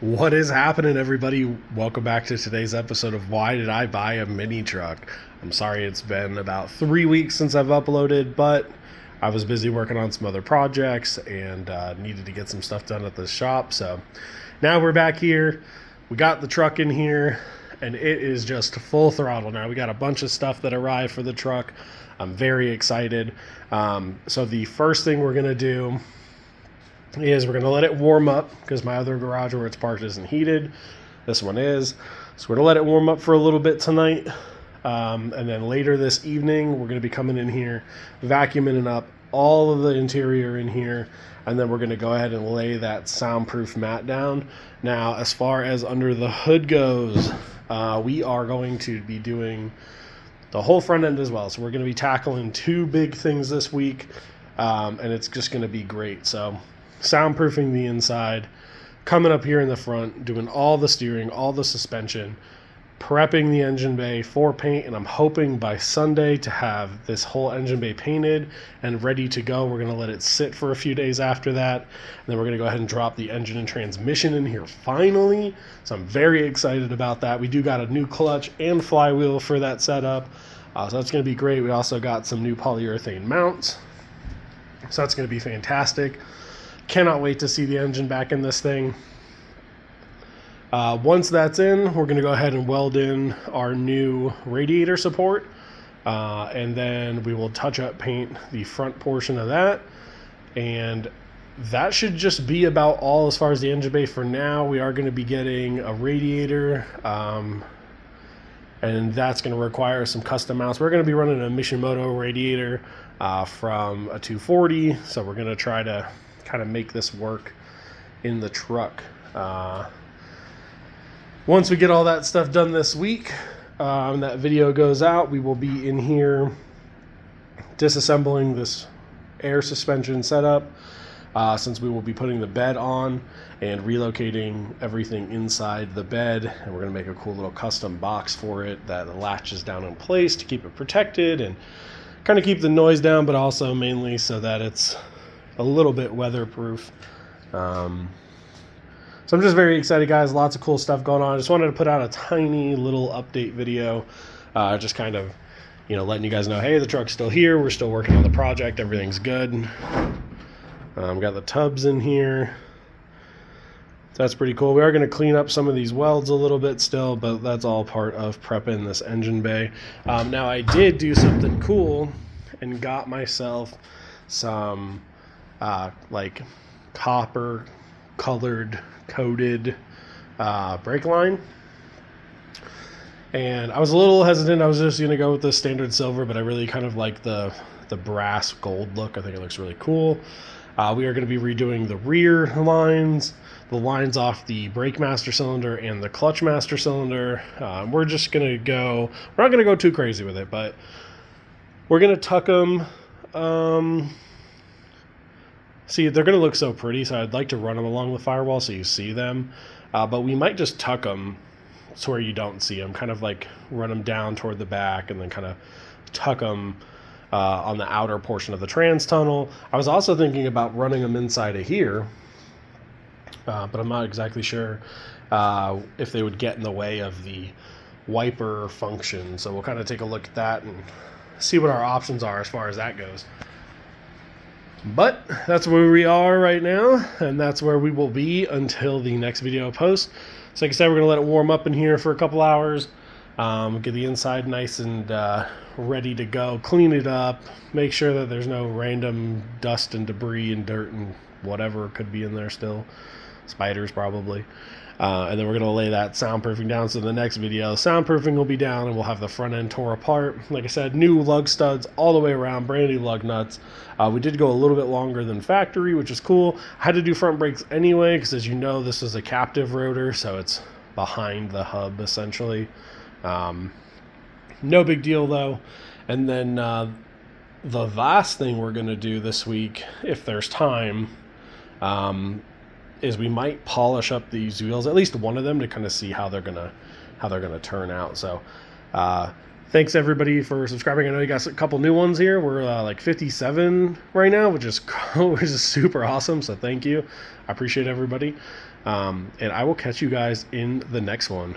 What is happening, everybody? Welcome back to today's episode of Why Did I Buy a Mini Truck? I'm sorry it's been about 3 weeks since I've uploaded, but I was busy working on some other projects and needed to get some stuff done at the shop. So now we're back here. We got the truck in here, and it is just full throttle now. We got a bunch of stuff that arrived for the truck. I'm very excited. So the first thing we're going to do is we're going to let it warm up because my other garage where it's parked isn't heated. This one is. So we're going to let it warm up for a little bit tonight. And then later this evening, we're going to be coming in here, vacuuming up all of the interior in here. And then we're going to go ahead and lay that soundproof mat down. Now, as far as under the hood goes, we are going to be doing the whole front end as well. So we're going to be tackling two big things this week. And it's just going to be great. So soundproofing the inside, coming up here in the front, doing all the steering, all the suspension, prepping the engine bay for paint, and I'm hoping by Sunday to have this whole engine bay painted and ready to go. We're going to let it sit for a few days after that, and then we're going to go ahead and drop the engine and transmission in here finally. So I'm very excited about that. We do got a new clutch and flywheel for that setup, so that's going to be great. We also got some new polyurethane mounts, so that's going to be fantastic. Cannot wait to see the engine back in this thing. Once that's in, we're going to go ahead and weld in our new radiator support. And then we will touch up paint the front portion of that. And that should just be about all as far as the engine bay for now. We are going to be getting a radiator. And that's going to require some custom mounts. We're going to be running a Mishimoto radiator from a 240. So we're going to try to kind of make this work in the truck. Once we get all that stuff done this week, that video goes out, we will be in here disassembling this air suspension setup, since we will be putting the bed on and relocating everything inside the bed, and we're going to make a cool little custom box for it that latches down in place to keep it protected and kind of keep the noise down, but also mainly so that it's a little bit weatherproof. So I'm just very excited, guys. Lots of cool stuff going on. I just wanted to put out a tiny little update video, just kind of, letting you guys know, hey, the truck's still here. We're still working on the project. Everything's good. Got the tubs in here. So that's pretty cool. We are going to clean up some of these welds a little bit still, but that's all part of prepping this engine bay. Now, I did do something cool and got myself some like copper colored coated brake line, and I was a little hesitant. I was just gonna go with the standard silver, but I really kind of like the brass gold look. I think it looks really cool. We are going to be redoing the rear lines, the lines off the brake master cylinder and the clutch master cylinder. We're just gonna go, we're not gonna go too crazy with it, but we're gonna tuck them. See, they're going to look so pretty, so I'd like to run them along the firewall so you see them. But we might just tuck them to where you don't see them, kind of like run them down toward the back and then kind of tuck them on the outer portion of the trans tunnel. I was also thinking about running them inside of here, but I'm not exactly sure if they would get in the way of the wiper function. So we'll kind of take a look at that and see what our options are as far as that goes. But that's where we are right now, and that's where we will be until the next video post. So like I said, we're going to let it warm up in here for a couple hours, get the inside nice and ready to go, clean it up, make sure that there's no random dust and debris and dirt and whatever could be in there still, spiders probably. And then we're going to lay that soundproofing down. So the next video, soundproofing will be down and we'll have the front end tore apart. Like I said, new lug studs all the way around, brand new lug nuts. We did go a little bit longer than factory, which is cool. I had to do front brakes anyway because, as you know, this is a captive rotor, so it's behind the hub essentially. No big deal though. And then the last thing we're going to do this week, if there's time, is we might polish up these wheels, at least one of them, to kind of see how they're gonna turn out. So thanks everybody for subscribing. I know you got a couple new ones here. We're like 57 right now, which is super awesome. So thank you. I appreciate everybody. And I will catch you guys in the next one.